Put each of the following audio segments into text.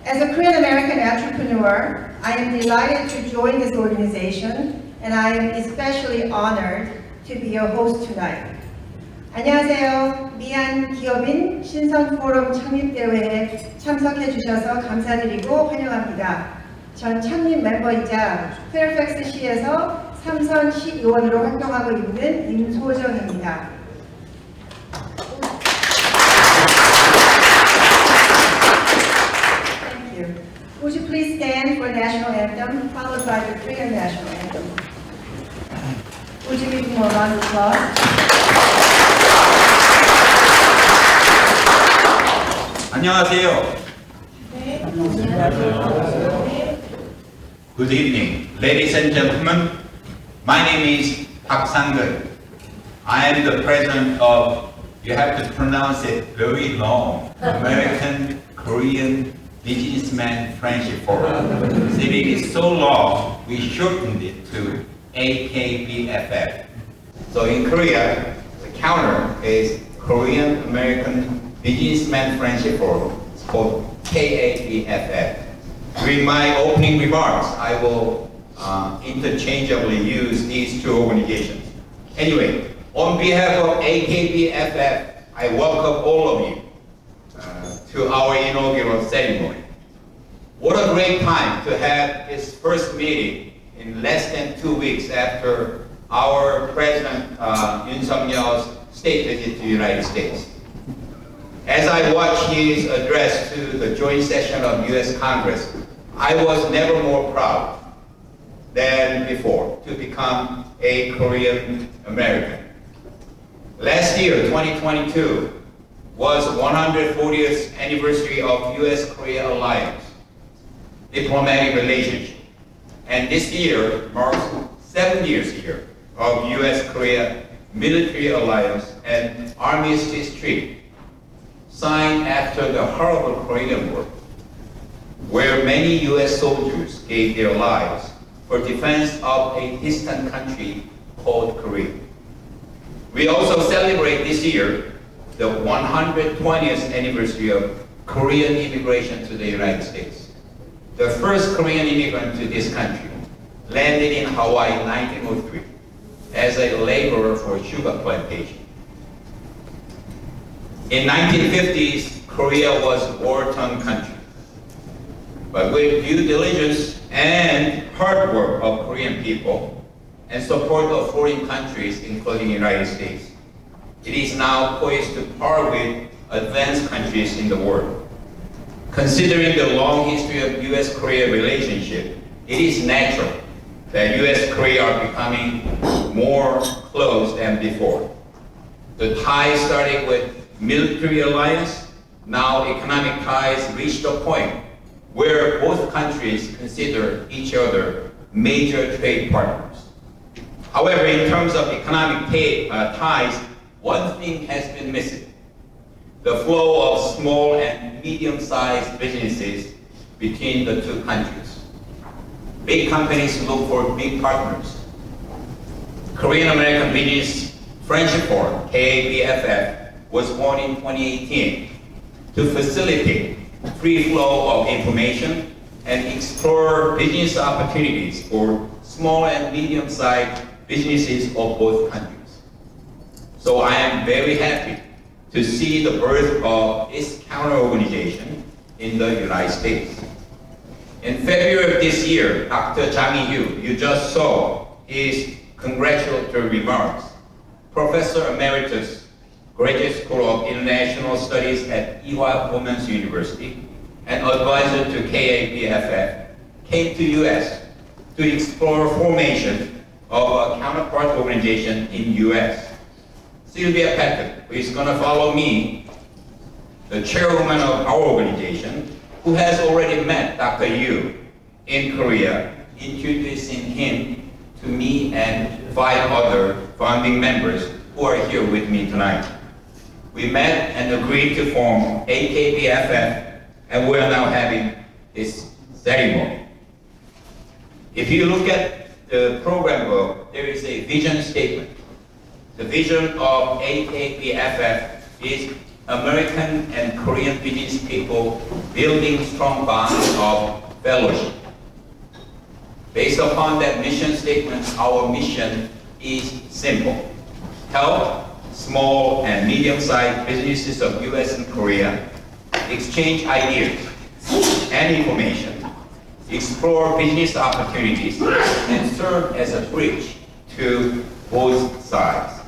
As a Korean American entrepreneur, I am delighted to join this organization, and I am especially honored to be your host tonight. 안녕하세요. 미얀 기업인 친선포럼 창립대회에 참석해 주셔서 감사드리고 환영합니다. 전 창립 멤버이자 페어팩스시에서 3선 시의원으로 활동하고 있는 임소정입니다. Thank you. Would you please stand for national anthem, followed by the Korean national anthem? Would you give me a round of applause? 안녕하세요. 네, 안녕하세요. Good evening, ladies and gentlemen. My name is Park Sang-geun. I am the president of, you have to pronounce it very long, American Korean Businessman Friendship Forum. So it is so long, we shortened it to AKBFF. So in Korea, the counter is Korean American Businessman Friendship Forum. It's called KABFF. During my opening remarks, I will interchangeably use these two organizations. Anyway, on behalf of AKBFF, I welcome all of you to our inaugural ceremony. What a great time to have this first meeting in less than 2 weeks after our President Yoon Suk-yeol's state visit to the United States. As I watched his address to the joint session of U.S. Congress, I was never more proud than before to become a Korean American. Last year, 2022, was 140th anniversary of U.S.-Korea alliance, diplomatic relationship. And this year marks 70th year of U.S.-Korea military alliance and armistice treaty, signed after the horrible Korean War, where many U.S. soldiers gave their lives for defense of a distant country called Korea. We also celebrate this year the 120th anniversary of Korean immigration to the United States. The first Korean immigrant to this country landed in Hawaii in 1903 as a laborer for a sugar plantation. In 1950s, Korea was a war-torn country. But with due diligence and hard work of Korean people and support of foreign countries, including the United States, it is now poised to par with advanced countries in the world. Considering the long history of U.S.-Korea relationship, it is natural that U.S.-Korea are becoming more close than before. The ties started with military alliance, now economic ties reached a point where both countries consider each other major trade partners. However, in terms of economic ties, one thing has been missing: the flow of small and medium-sized businesses between the two countries. Big companies look for big partners. Korean American Business Friendship Forum, KABFF, was born in 2018 to facilitate free flow of information and explore business opportunities for small and medium-sized businesses of both countries. So I am very happy to see the birth of this counter-organization in the United States. In February of this year, Dr. Jang Il-hyu, you just saw his congratulatory remarks. Professor Emeritus, Graduate School of International Studies at Ewha Women's University, and advisor to KABFF, came to U.S. to explore formation of a counterpart organization in U.S. Sylvia Patrick, who is going to follow me, the chairwoman of our organization, who has already met Dr. Yu in Korea, introducing him to me and 5 other founding members who are here with me tonight. We met and agreed to form AKBFF, and we are now having this ceremony. If you look at the program book, there is a vision statement. The vision of AKBFF is American and Korean business people building strong bonds of fellowship. Based upon that mission statement, our mission is simple. Help small and medium-sized businesses of US and Korea exchange ideas and information, explore business opportunities, and serve as a bridge to both sides.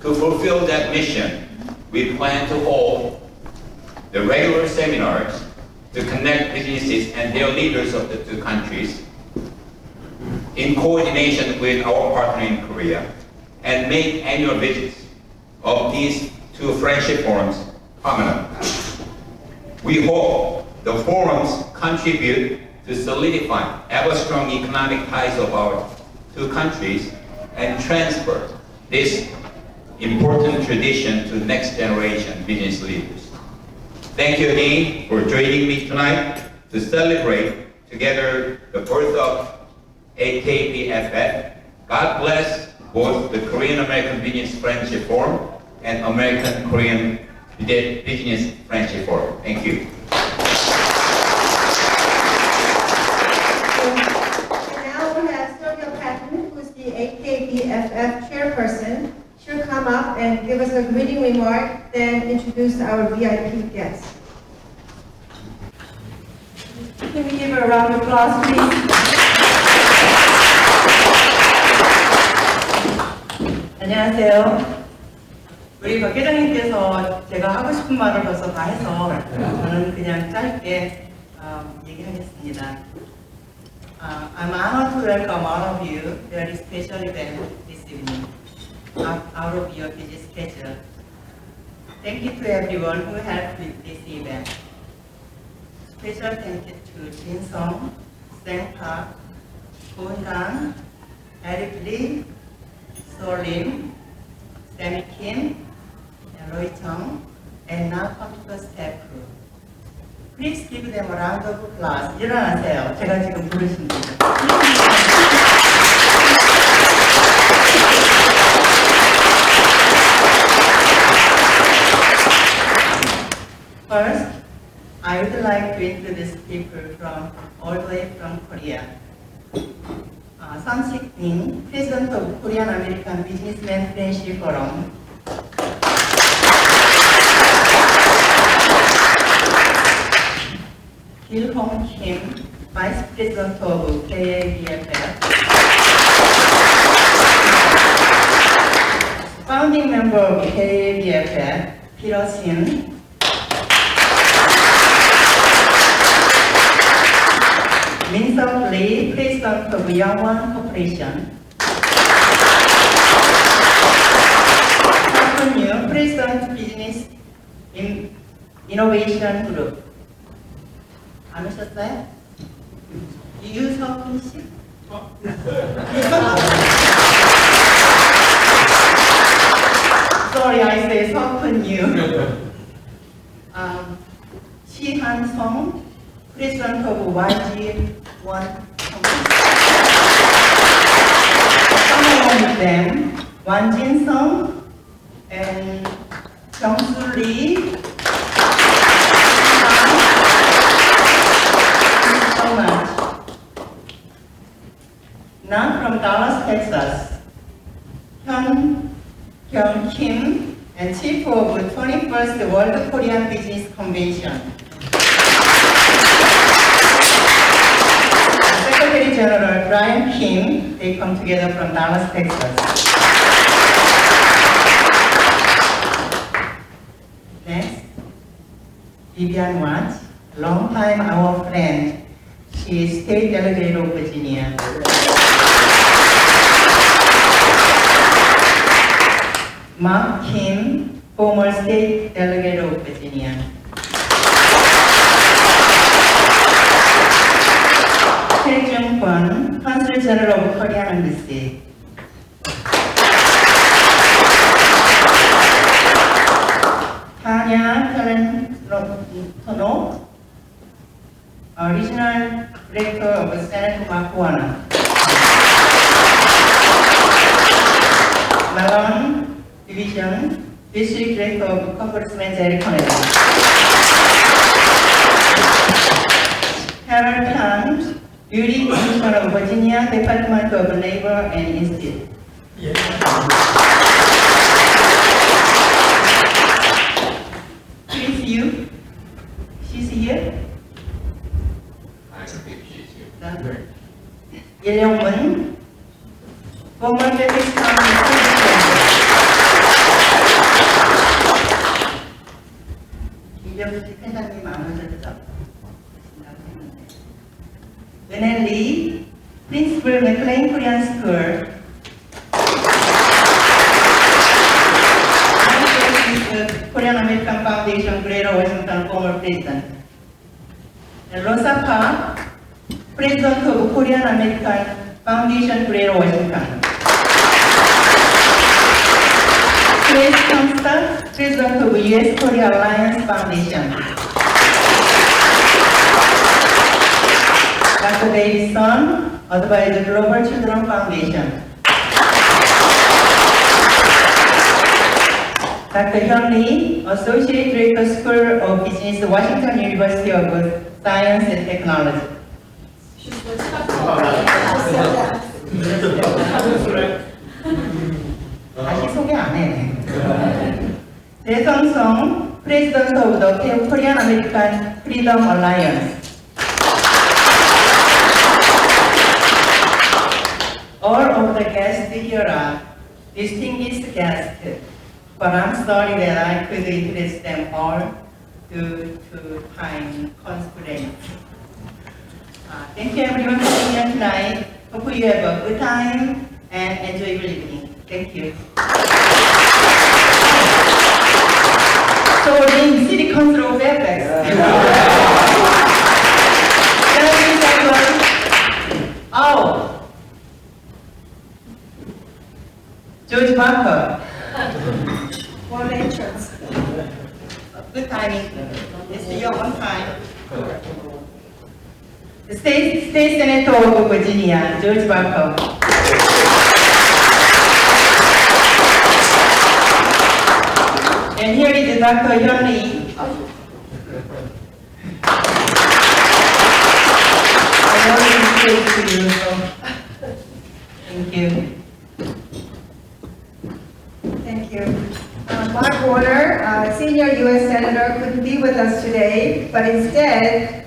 To fulfill that mission, we plan to hold the regular seminars to connect businesses and their leaders of the two countries in coordination with our partner in Korea, and make annual visits of these two friendship forums permanent. We hope the forums contribute to solidify ever-strong economic ties of our two countries and transfer this important tradition to next generation business leaders. Thank you again for joining me tonight to celebrate together the birth of AKBFF. God bless both the Korean-American Business Friendship Forum and American-Korean Business Friendship Forum. Thank you. The AKBFF chairperson, she'll come up and give us a greeting remark, then introduce our VIP guests. Can we give her a round of applause, please? 안녕하세요. 우리 박 회장님께서 제가 하고 싶은 말을 벌써 다 해서 저는 그냥 짧게 얘기하겠습니다. I'm honored to welcome all of you to a special event this evening, out of your busy schedule. Thank you to everyone who helped with this event. Special thank you to Jin Song, Sang Park, Boon Dan, Eric Lee, So Lim, Sammy Kim, and Roy Chung, and non-computer staff crew. Please give them a round of applause. 일어나세요. 제가 지금 부르신 분들. First, I would like to introduce people from all the way from Korea. Sun Sik-min, President of Korean American Businessmen Friendship Forum. Gil Hong Kim, Vice President of AKBFF. Founding member of AKBFF, Peter Sin. Min-Sung Lee, President of Youngwon Corporation. Park New, President Business Innovation Group. 안 오셨어요? 유석훈 씨? Sorry, I say 석훈 유. 시한성, President of YG1 Company. Along with them, Wanjin-sung and Kyung-soo Lee. So much. Now from Dallas, Texas, Hyun Kyung Kim and Chief of 21st World Korean Business Convention. Secretary General Brian Kim, they come together from Dallas, Texas. Next, Vivian Watts, long-time our friend. She is State Delegate of Virginia. Mark Kim, former State Delegate of Virginia. Tae Jung-kwon, Consul General of Korean Embassy. Tanya Talentano, Regional Director of Senate Marijuana. Malone Division, District Director of Corporate Management Economy. Harold Tan, Beauty Commissioner of Virginia, Department of Labor and Institute. Chris Yu, she's here. I think she's here. Yelyong former British County 이제부터 회장님 안 오셨죠? Renee Lee, Principal McLean Korean School. Korean American Foundation, Greater Washington, former president. And Rosa Park, President of Korean American Foundation, Greater Washington. Grace Comstock, President of U.S. Korea Alliance Foundation. Dr. David Son, Advisor Global Children Foundation. Dr. Hyun Lee, Associate Director, School of Business, Washington University of Science and Technology. 다시 소개 안 해. 대성성, President of the Korean American Freedom Alliance. All of the guests here are distinguished guests, but I'm sorry that I could introduce them all due to time constraints. Thank you everyone for being here tonight. Hope you have a good time and enjoyable evening. Thank you. So in City Council of FX. Oh, George Barker. One entrance. Good timing. It's your own time. The State Senator of Virginia, George Barker. And here is Dr. Hyun Lee. I already spoke to you, so thank you. Thank you. Mark Warner, Senior U.S. Senator, couldn't be with us today, but instead,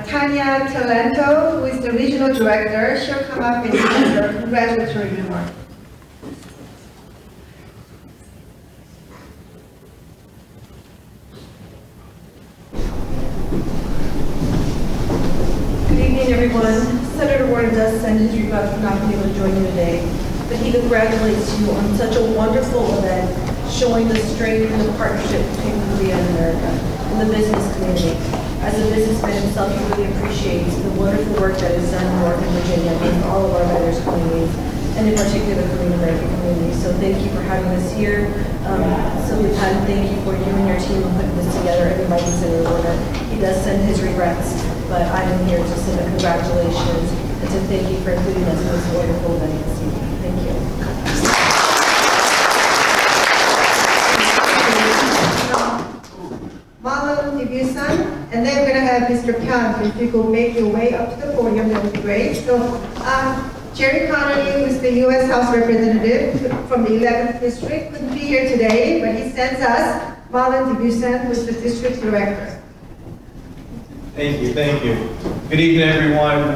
Tanya Talento, who is the Regional Director, she'll come up and give her congratulatory remark. Good evening, everyone. Senator Warner does send his regrets for not being able to join you today, but he congratulates you on such a wonderful event, showing the strength and the partnership between Korea and America and the business community. As a businessman himself, he really appreciates the wonderful work that is done in Northern Virginia with all of our vendors communities, and in particular the Korean American community. So thank you for having us here. Sylvia, thank you for you and your team putting this together. Everybody Senator Warner. He does send his regrets, but I'm here to send a congratulations and to thank you for including us in this wonderful event this evening. Thank you. Marlon Debusan, and then we're going to have Mr. Pyun. If you could make your way up to the podium, that would be great. So, Jerry Connolly, who is the U.S. House Representative from the 11th District, couldn't be here today, but he sends us Marlon Debusan, who is the District Director. Thank you, thank you. Good evening, everyone.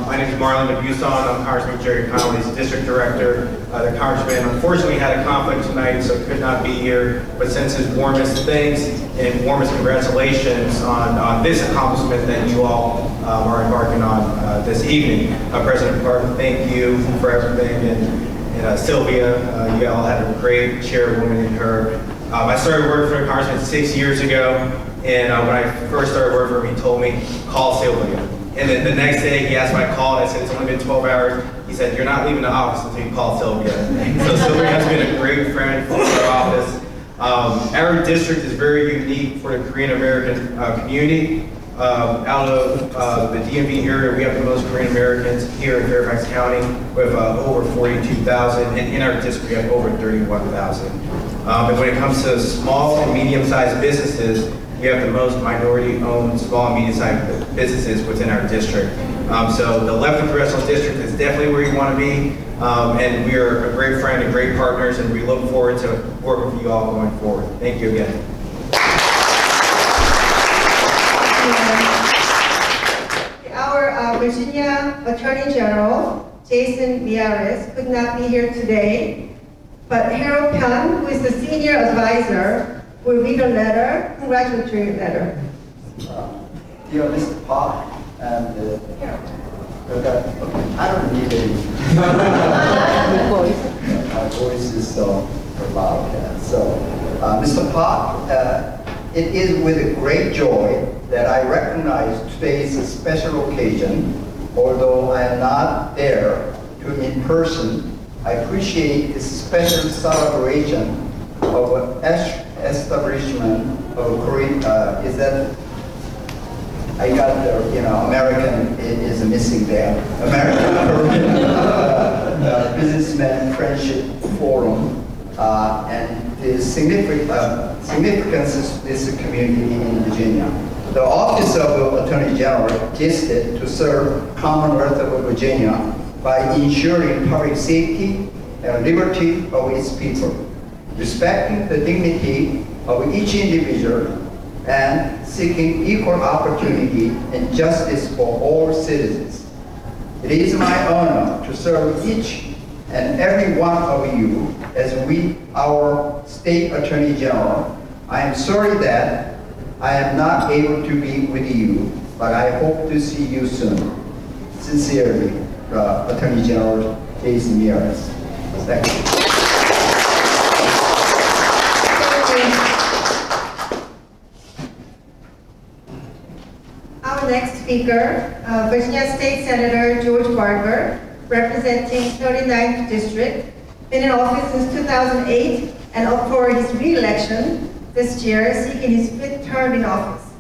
My name is Marlon Debusan. I'm Congressman Jerry Connolly's District Director. The Congressman unfortunately had a conflict tonight, so could not be here, but sends his warmest thanks and warmest congratulations on this accomplishment that you all are embarking on this evening. President Park, thank you for everything, and Sylvia, you all had a great chairwoman in her. I started working for the Congressman 6 years ago, and when I first started working for him, he told me, call Sylvia. And then the next day, he asked me to call, and I said, it's only been 12 hours. He said, you're not leaving the office until you call Sylvia. So Sylvia has been a great friend for our office. Our district is very unique for the Korean American community. Out of the DMV area, we have the most Korean Americans here in Fairfax County. We have over 42,000, and in our district, we have over 31,000. And when it comes to small and medium-sized businesses, we have the most minority-owned small and medium-sized businesses within our district. So the 11th Congressional District is definitely where you want to be, and we are a great friend and great partners, and we look forward to working with you all going forward. Thank you again. Our Virginia Attorney General, Jason Miyares, could not be here today, but Harold Pan, who is the senior advisor, will read a letter, congratulatory letter. Dear Mr. Park and I don't need any. My voice is so loud. So, Mr. Park, it is with great joy that I recognize today's special occasion. Although I am not there to in person, I appreciate this special celebration of establishment of Korean. Is that I got the American is missing there. American Korean Businessman Friendship Forum and the significance of this community in Virginia. The Office of Attorney General existed to serve Commonwealth of Virginia by ensuring public safety and liberty of its people, respecting the dignity of each individual, and seeking equal opportunity and justice for all citizens. It is my honor to serve each and every one of you as our State Attorney General. I am sorry that I am not able to be with you, but I hope to see you soon. Sincerely, Attorney General Jason Miyares. Thank you. Our next speaker, Virginia State Senator George Barker, representing 39th District, been in office since 2008 and up for his re-election this year, seeking his 5th term in office.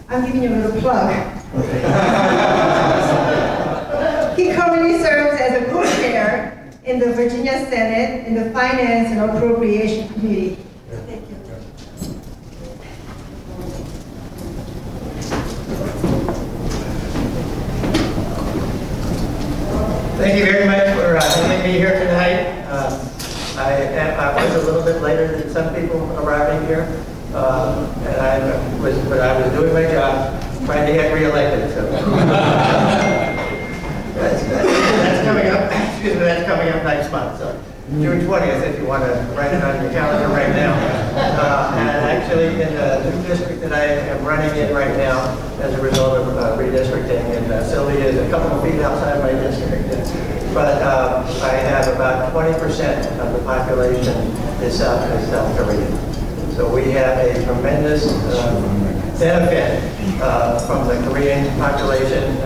I'm giving you a little plug. He currently serves as a co-chair in the Virginia Senate in the Finance and Appropriation Committee. Thank you. Thank you very much for having me here tonight. I was a little bit later than some people arriving here, and I was doing my job, trying to get reelected. So that's coming up. Excuse me, that's coming up next month. So June 20th, if you want to write it on your calendar right now. And actually, in the new district that I am running in right now, as a result of redistricting, and Sylvia is a couple of feet outside my district. But I have about 20% of the population is South Korean. So we have a tremendous benefit from the Korean population,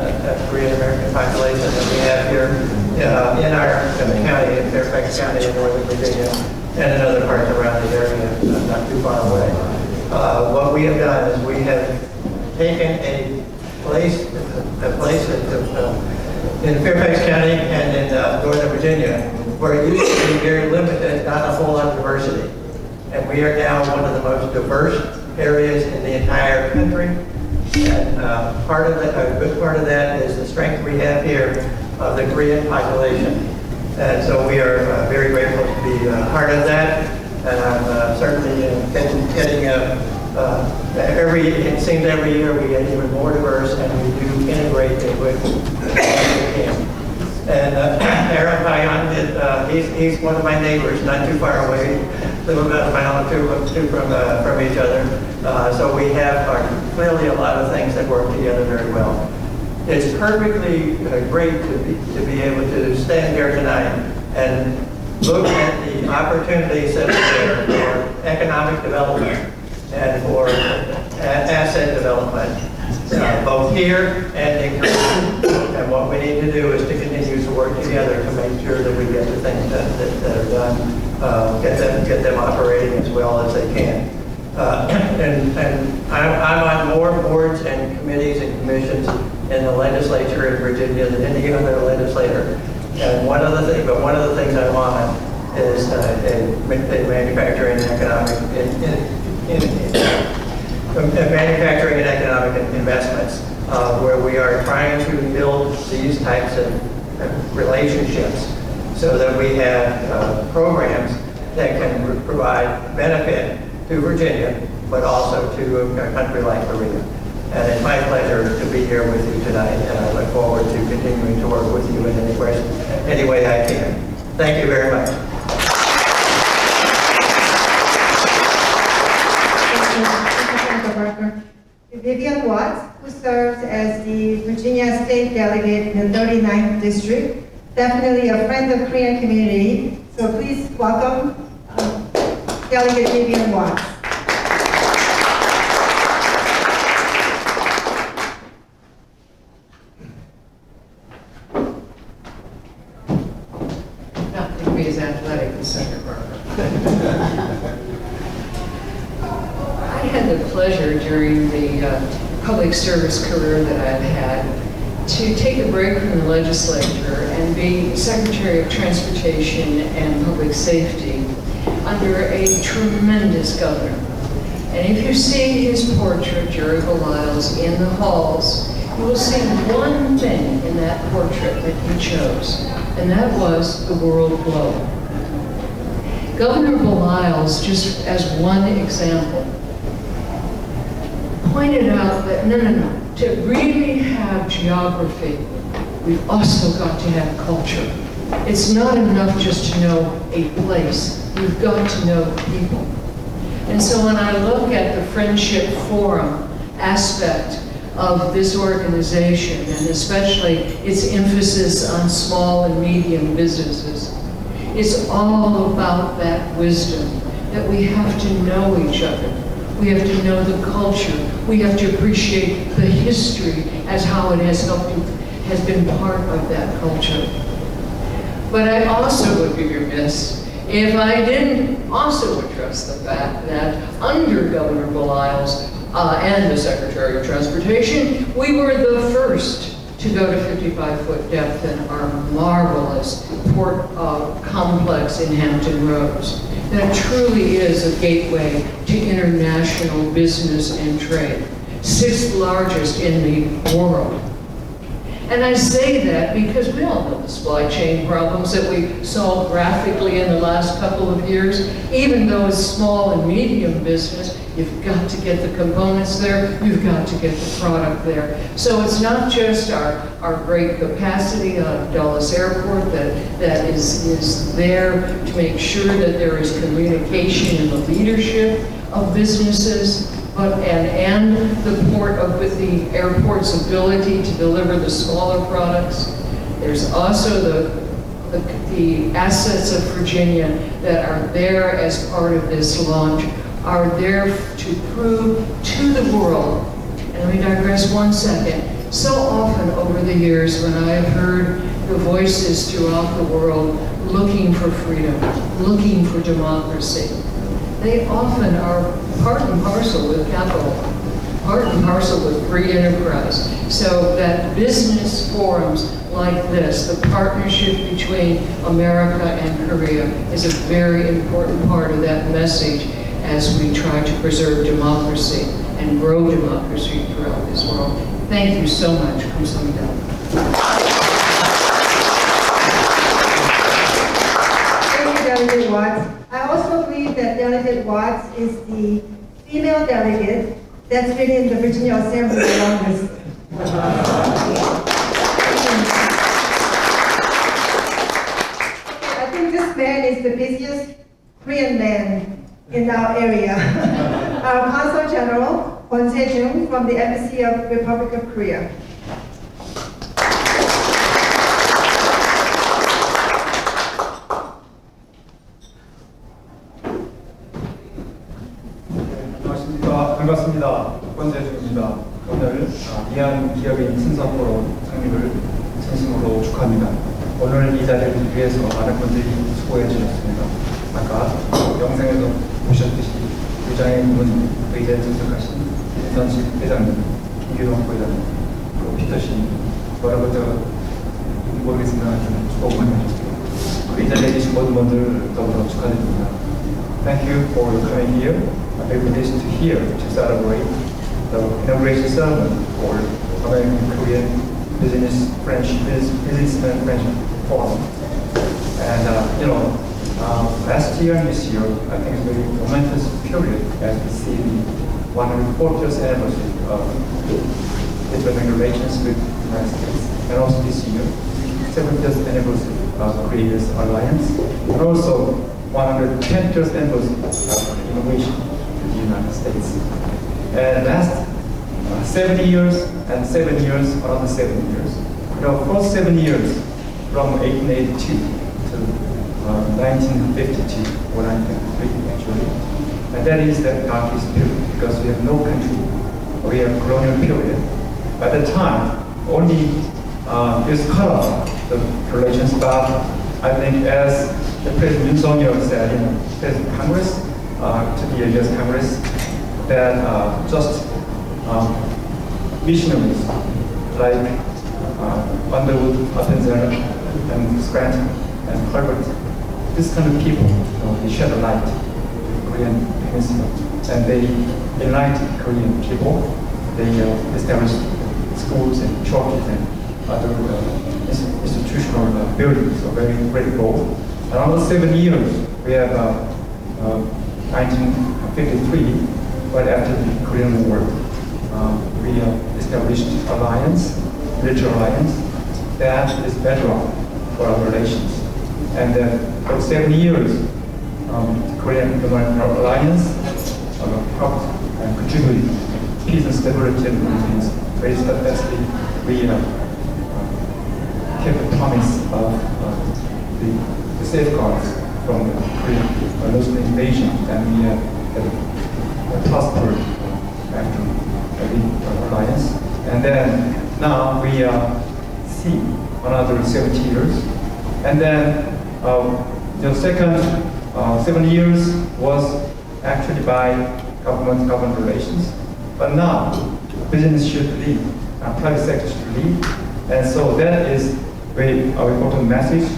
Korean American population that we have here in the county, in Fairfax County in Northern Virginia, and in other parts around the area, not too far away. What we have done is we have taken a place in Fairfax County and in Northern Virginia, where it used to be very limited, not a whole lot of diversity. And we are now one of the most diverse areas in the entire country. And a good part of that is the strength we have here of the Korean population. And so we are very grateful to be part of that. And I'm certainly getting it seems every year we get even more diverse, and we do integrate it with And Aaron Payan, he's one of my neighbors, not too far away, live about a mile or two from each other. So we have clearly a lot of things that work together very well. It's perfectly great to be able to stand here tonight and look at the opportunities that are there for economic development and for asset development, both here and in Korea. And what we need to do is to continue to work together to make sure that we get the things that are done, get them operating as well as they can. And I'm on more boards and committees and commissions in the legislature in Virginia than any other legislator. And one of the things I'm on is a manufacturing and economic investments, where we are trying to build these types of relationships so that we have programs that can provide benefit to Virginia, but also to a country like Korea. And it's my pleasure to be here with you tonight, and I look forward to continuing to work with you in any way I can. Thank you very much. Vivian Watts, who serves as the Virginia State Delegate in the 39th District, definitely a friend of Korean community. So please welcome Delegate Vivian Watts. Not to be as athletic as Senator Barker. I had the pleasure during the public service career that I've had to take a break from the legislature and be Secretary of Transportation and Public Safety under a tremendous governor. And if you see his portrait, Jerry Beliles, in the halls, you will see one thing in that portrait that he chose, and that was the world globe. Governor Beliles, just as one example, pointed out that no, to really have geography, we've also got to have culture. It's not enough just to know a place, we've got to know people. And so when I look at the Friendship Forum aspect of this organization, and especially its emphasis on small and medium businesses, it's all about that wisdom, that we have to know each other. We have to know the culture. We have to appreciate the history as how it has been part of that culture. But I also would be remiss if I didn't also address the fact that under Governor Beliles and the Secretary of Transportation, we were the first to go to 55-foot depth in our marvelous port complex in Hampton Roads. That truly is a gateway to international business and trade, 6th largest in the world. And I say that because we all know the supply chain problems that we solved graphically in the last couple of years. Even though it's small and medium business, you've got to get the components there, you've got to get the product there. So it's not just our great capacity on Dulles Airport that is there to make sure that there is communication in the leadership of businesses, but and the airport's ability to deliver the smaller products. There's also the assets of Virginia that are there as part of this launch, are there to prove to the world. And let me digress one second. So often over the years when I have heard the voices throughout the world looking for freedom, looking for democracy, they often are part and parcel with capital, part and parcel with free enterprise. So that business forums like this, the partnership between America and Korea, is a very important part of that message as we try to preserve democracy and grow democracy throughout this world. Thank you so much. Kamsahamnida. Thank you, Delegate Watts. I also believe that Delegate Watts is the female delegate that's been in the Virginia Assembly the longest. I think this man is the busiest Korean man in our area. Our Consul General, Kwon Se-jung from the Embassy of Republic of Korea. 반갑습니다. 권재중입니다. 오늘 이한 기업인 친선포럼 창립을 진심으로 축하합니다. 오늘 이 자리를 위해서 많은 분들이 수고해 주셨습니다. 아까 영상에서 보셨듯이 유장애님은 의제에 참석하신 김선식 회장님, 김규동 회장님, 또 피터 씨, 여러 분 제가 모르겠습니다. 수고 많이 하셨습니다. 이 자리에 계신 모든 분들 너무너무 축하드립니다. Thank you for coming here. I'm very pleased to hear to celebrate the inauguration ceremony for American-Korean Businessman Friendship Forum. And last year and this year, I think it's a very momentous period as we see the 140th anniversary of diplomatic relations with the United States. And also this year, 70th anniversary of Korea's alliance, and also 110th anniversary of innovation with the United States. And last 7 years and 7 years, around 7 years. First 7 years from 1882 to 1952 or 1953 actually. And that is the darkest period because we have no country. We have colonial period. At the time, only this cut off the relations, but I think as the President Yoon Song-yeol said in the Congress, to the U.S. Congress, that just missionaries like Underwood, Oppenheimer, and Scranton, and Herbert, this kind of people, they shed a light on Korean peninsula, and they enlightened Korean people. They established schools and churches and other institutional buildings, so very great role. Around 7 years, we have 1953, right after the Korean War, we established alliance, military alliance, that is bedrock for our relations. And then for 7 years, Korean American alliance helped and contributed to peace and stability in the regions. Very steadfastly, we kept the promise of the safeguards from the Korean Muslim invasion, and we have prospered after the alliance. And then now we see another 70 years. And then the second 7 years was actually by government relations. But now business should lead, private sector should lead. And so that is very important message.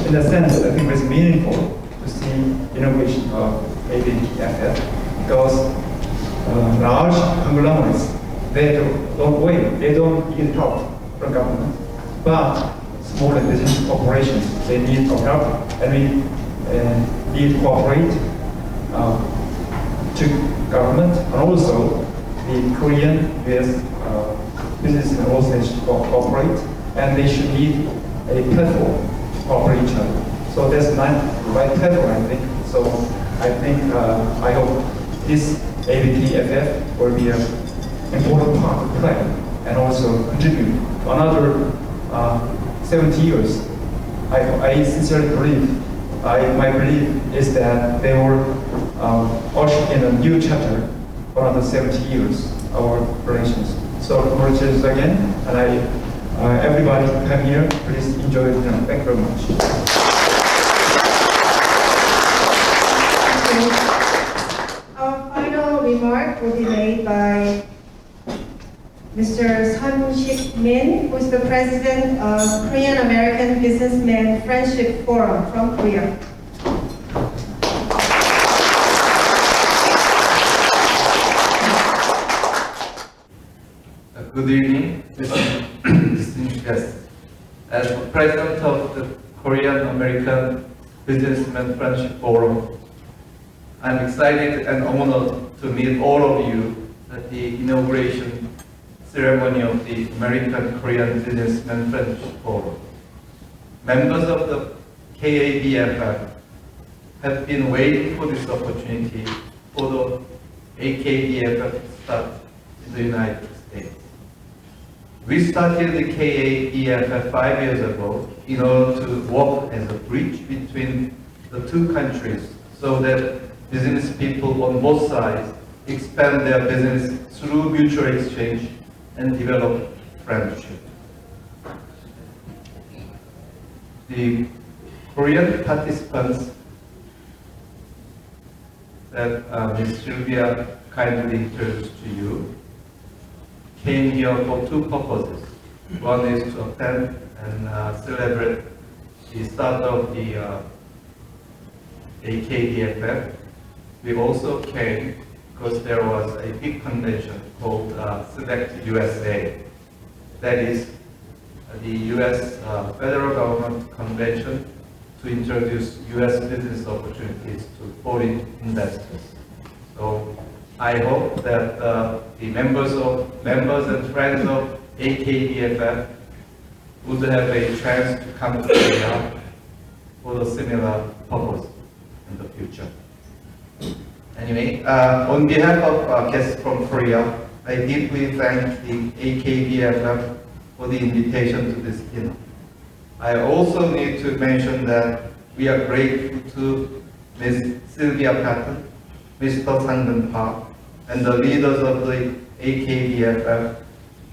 In a sense, I think it's meaningful to see innovation of AKBFF because large conglomerates, they don't wait, they don't need help from government. But small and business corporations, they need our help, and we need to cooperate to government, and also the Korean US business and organizations cooperate, and they should need a platform to cooperate each other. So that's not the right platform, I think. So I think, I hope this AKBFF will be an important part to play and also contribute to another 70 years. I sincerely believe, my belief is that they will usher in a new chapter for another 70 years, our relations. So congratulations again, and everybody come here, please enjoy it. Thank you very much. Our final remark will be made by Mr. Sun Shik-min, who is the president of Korean American Businessman Friendship Forum from Korea. Good evening, distinguished guests. As president of the Korean American Businessman Friendship Forum, I'm excited and honored to meet all of you at the inauguration ceremony of the American Korean Businessman Friendship Forum. Members of the KABFF have been waiting for this opportunity for the AKBFF to start in the United States. We started the KABFF 5 years ago in order to work as a bridge between the two countries so that business people on both sides expand their business through mutual exchange and develop friendship. The Korean participants that Ms. Sylvia kindly introduced to you came here for two purposes. One is to attend and celebrate the start of the AKBFF, we also came because there was a big convention called Select USA. That is the US federal government convention to introduce US business opportunities to foreign investors. So I hope that the members and friends of AKBFF would have a chance to come to Korea for a similar purpose in the future. Anyway, on behalf of guests from Korea, I deeply thank the AKBFF for the invitation to this dinner. I also need to mention that we are grateful to Ms. Sylvia Patton, Mr. Sang-Geun Park, and the leaders of the AKBFF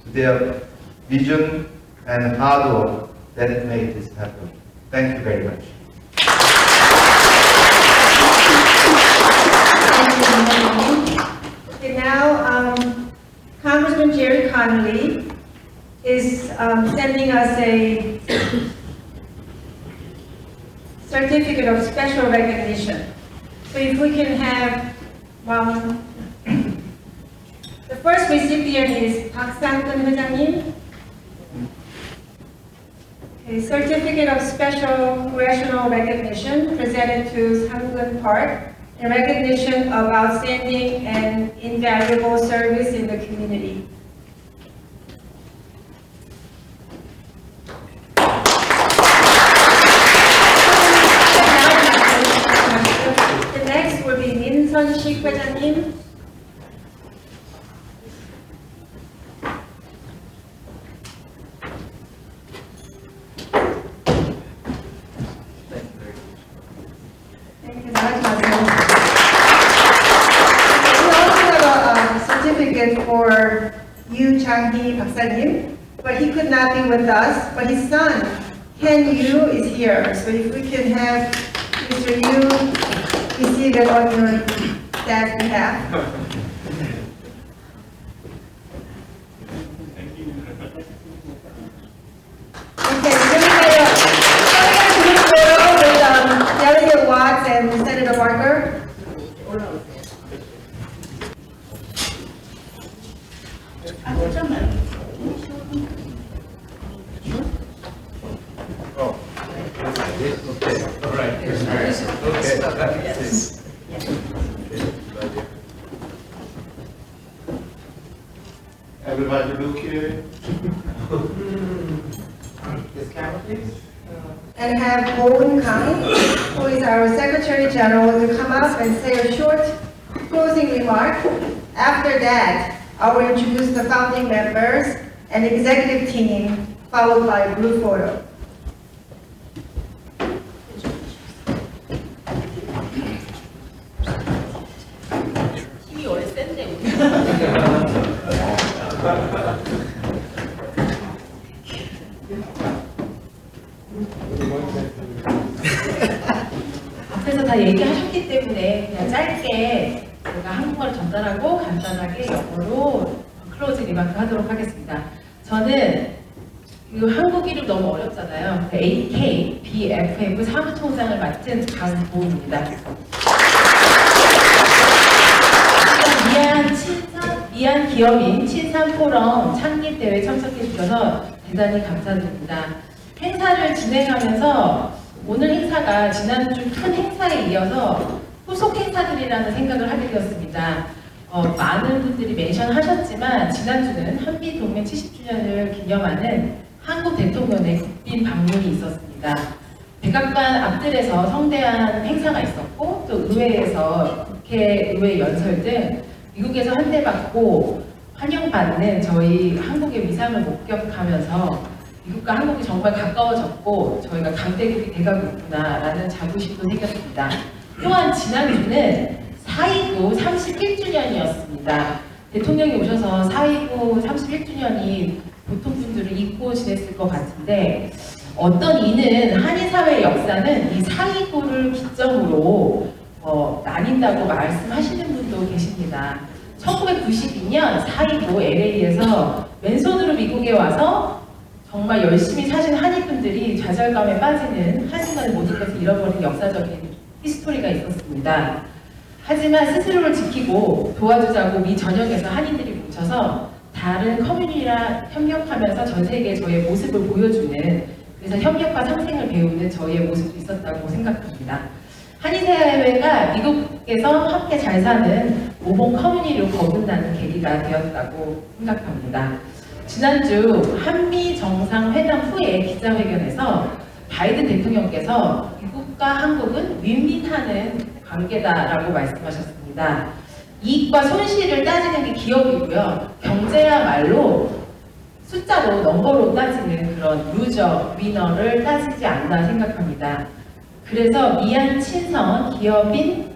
to their vision and hard work that made this happen. Thank you very much. Okay, now Congressman Jerry Connolly is sending us a certificate of special recognition. So if we can have the first recipient is Park Sang-geun 회장님. A certificate of special congressional recognition presented to Sang-geun Park in recognition of outstanding and invaluable service in the community. The next will be 민선식 회장님. For Yu Chang-hee 박사님, but he could not be with us, but his son, Ken Yu, is here. So if we can have Mr. Yu receive it on your dad's behalf. Okay, we're going to get a group photo with Delegate Watts and Senator Barker. Everybody look here. This camera, please. And have Bowen Kang, who is our Secretary General, to come up and say a short closing remark. After that, I will introduce the founding members and executive team, followed by a group photo. 앞에서 다 얘기하셨기 때문에 그냥 짧게 제가 한국어를 전달하고 간단하게 영어로 클로징 리마크 하도록 하겠습니다. 저는 이거 한국 이름 너무 어렵잖아요. AKBFF 사무총장을 맡은 강보입니다. 미안 기업인 친선포럼 창립대회 참석해 주셔서 대단히 감사드립니다. 행사를 진행하면서 오늘 행사가 지난주 큰 행사에 이어서 후속 행사들이라는 생각을 하게 되었습니다. 많은 분들이 멘션하셨지만 지난주는 한미동맹 70주년을 기념하는 한국 대통령의 국빈 방문이 있었습니다. 백악관 앞뜰에서 성대한 행사가 있었고 또 의회에서 국회의회 연설 등 미국에서 환대받고 환영받는 저희 한국의 위상을 목격하면서 미국과 한국이 정말 가까워졌고 저희가 강대국이 돼가고 있구나라는 자부심도 생겼습니다. 또한 지난주는 4.29 31주년이었습니다. 대통령이 오셔서 4.29 31주년이 보통 분들은 잊고 지냈을 것 같은데 어떤 이는 한인사회의 역사는 이 4.29를 기점으로 나뉜다고 말씀하시는 분도 계십니다. 1992년 4.29 LA에서 맨손으로 미국에 와서 정말 열심히 사신 한인분들이 좌절감에 빠지는 한순간에 모든 것을 잃어버린 역사적인 히스토리가 있었습니다. 하지만 스스로를 지키고 도와주자고 미 전역에서 한인들이 뭉쳐서 다른 커뮤니티랑 협력하면서 전 세계에 저의 모습을 보여주는, 그래서 협력과 상생을 배우는 저희의 모습도 있었다고 생각합니다. 한인사회가 미국에서 함께 잘 사는 모범 커뮤니티로 거듭나는 계기가 되었다고 생각합니다. 지난주 한미 정상회담 후에 기자회견에서 바이든 대통령께서 미국과 한국은 윈윈하는 관계다라고 말씀하셨습니다. 이익과 손실을 따지는 게 기업이고요. 경제야말로 숫자로 넘버로 따지는 그런 루저, 위너를 따지지 않나 생각합니다. 그래서 미얀 친선 기업인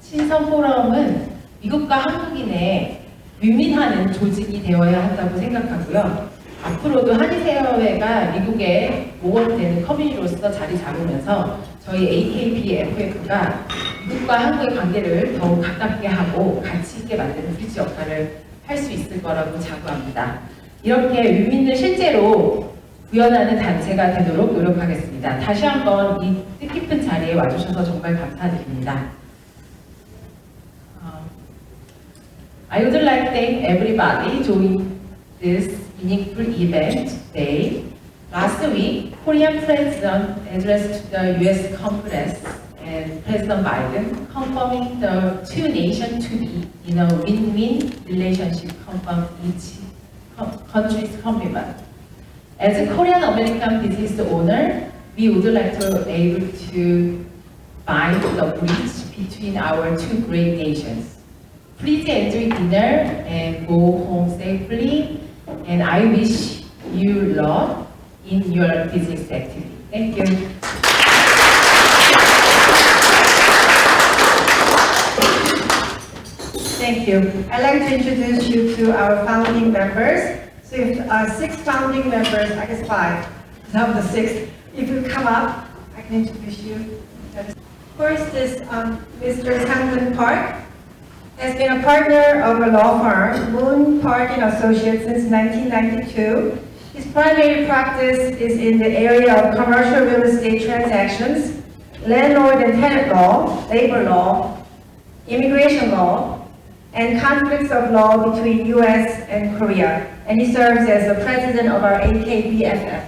친선포럼은 미국과 한국인의 윈윈하는 조직이 되어야 한다고 생각하고요. 앞으로도 한인사회가 미국의 모범되는 커뮤니티로서 자리 잡으면서 저희 AKBFF가 미국과 한국의 관계를 더욱 가깝게 하고 가치 있게 만드는 브리지 역할을 할 수 있을 거라고 자부합니다. 이렇게 윈윈을 실제로 구현하는 단체가 되도록 노력하겠습니다. 다시 한번 이 뜻깊은 자리에 와주셔서 정말 감사드립니다. I would like to thank everybody joining this meaningful event today. Last week, Korean President addressed the U.S. Congress and President Biden confirming the two nations to be in a win-win relationship confirmed each country's commitment. As a Korean American business owner, we would like to be able to bind the bridge between our two great nations. Please enjoy dinner and go home safely, and I wish you luck in your business activity. Thank you. Thank you. I'd like to introduce you to our founding members. So if 6 founding members, I guess 5, now the 6th. If you come up, I can introduce you. First is Mr. Sang-Hoon Park. Has been a partner of a law firm, Moon Park & Associates, since 1992. His primary practice is in the area of commercial real estate transactions, landlord and tenant law, labor law, immigration law, and conflicts of law between U.S. and Korea. And he serves as the president of our AKBFF.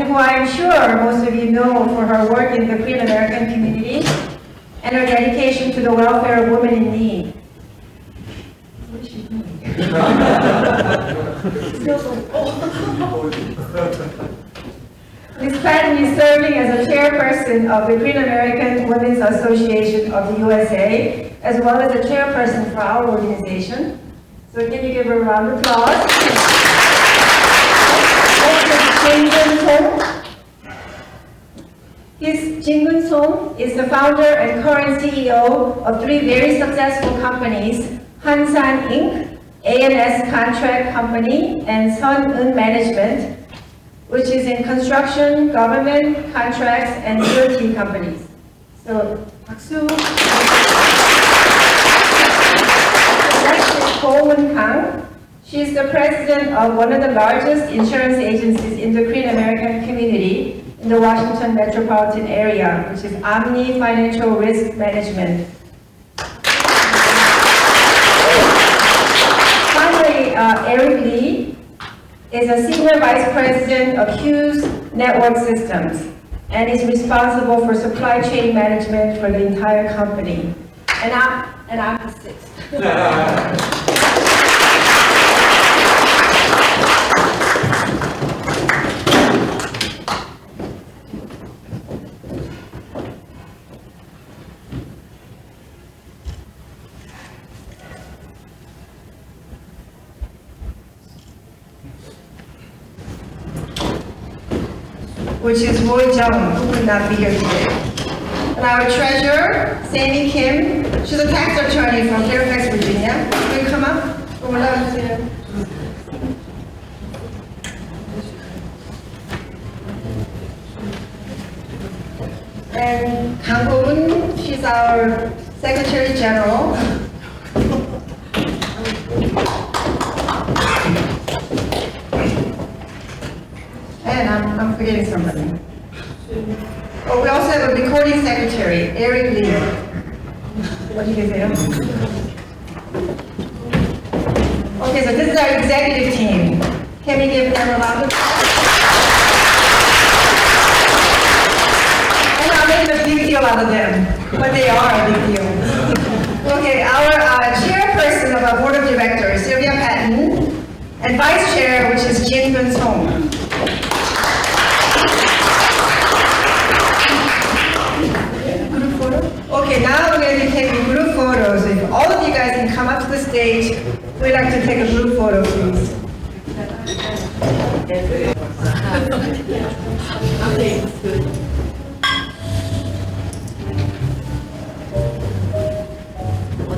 Who I'm sure most of you know for her work in the Korean American community and her dedication to the welfare of women in need. What is she doing? Ms. Patton is serving as a chairperson of the Korean American Women's Association of the USA, as well as a chairperson for our organization. So can you give her a round of applause? Jin-Gun Song is the founder and current CEO of 3 very successful companies, Hansan Inc., ANS Contract Company, and Sun-Un Management, which is in construction, government, contracts, and realty companies. So, 박수. Next is Ko Woon-kang. She is the president of one of the largest insurance agencies in the Korean American community in the Washington metropolitan area, which is Omni Financial Risk Management. Finally, Eric Lee is a senior vice president of Hughes Network Systems and is responsible for supply chain management for the entire company. And I'm the 6th. Which is Roy Jung, who could not be here today. And our treasurer, Sammy Kim, she's a tax attorney from Fairfax, Virginia. Will you come up? And Kang Ho-eun, she's our Secretary General. and I'm forgetting somebody. Oh, we also have a recording secretary, Eric Lee. 어디 계세요? Okay, so this is our executive team. Can we give them a round of applause? I'm not making a big deal out of them, but they are a big deal. Okay, our chairperson of our board of directors, Sylvia Patton, and vice chair, which is Jin Gun Song. Group photo? Okay, now we're going to be taking group photos. If all of you guys can come up to the stage, we'd like to take a group photo, please.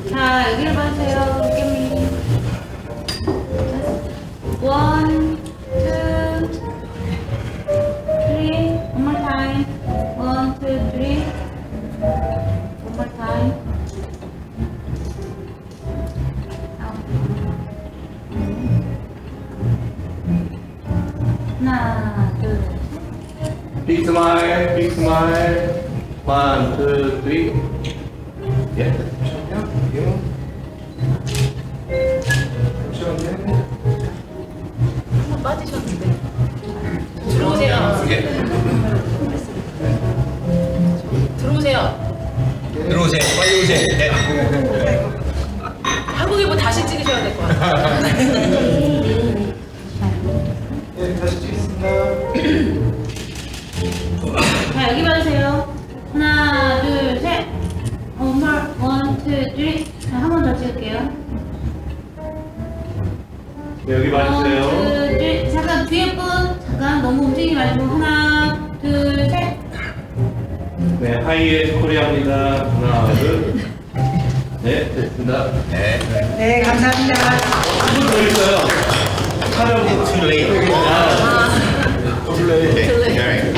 자, 여기를 봐주세요. 깨미. 1, 2, 3. One more time. 1, 2, 3. One more time. 하나, 둘. Big smile, big smile. 1, 2, 3. 예. 한번 빠지셨는데. 들어오세요. 들어오세요. 들어오세요. 빨리 오세요. 네. 한국에 뭐 다시 찍으셔야 될 것 같아요. 네, 다시 찍겠습니다. 자, 여기 봐주세요. 하나, 둘, 셋. One more. 1, 2, 3. 자, 한 번 더 찍을게요. 네, 여기 봐주세요. 1, 2, 3. 잠깐 뒤에 분. 잠깐 너무 움직이지 말고. 하나, 둘, 셋. 네, 하이에스 코리아입니다. 하나, 둘. 네, 됐습니다. 네. 네, 감사합니다. 한분 더 있어요. 촬영. Too late. 아, Okay, all right.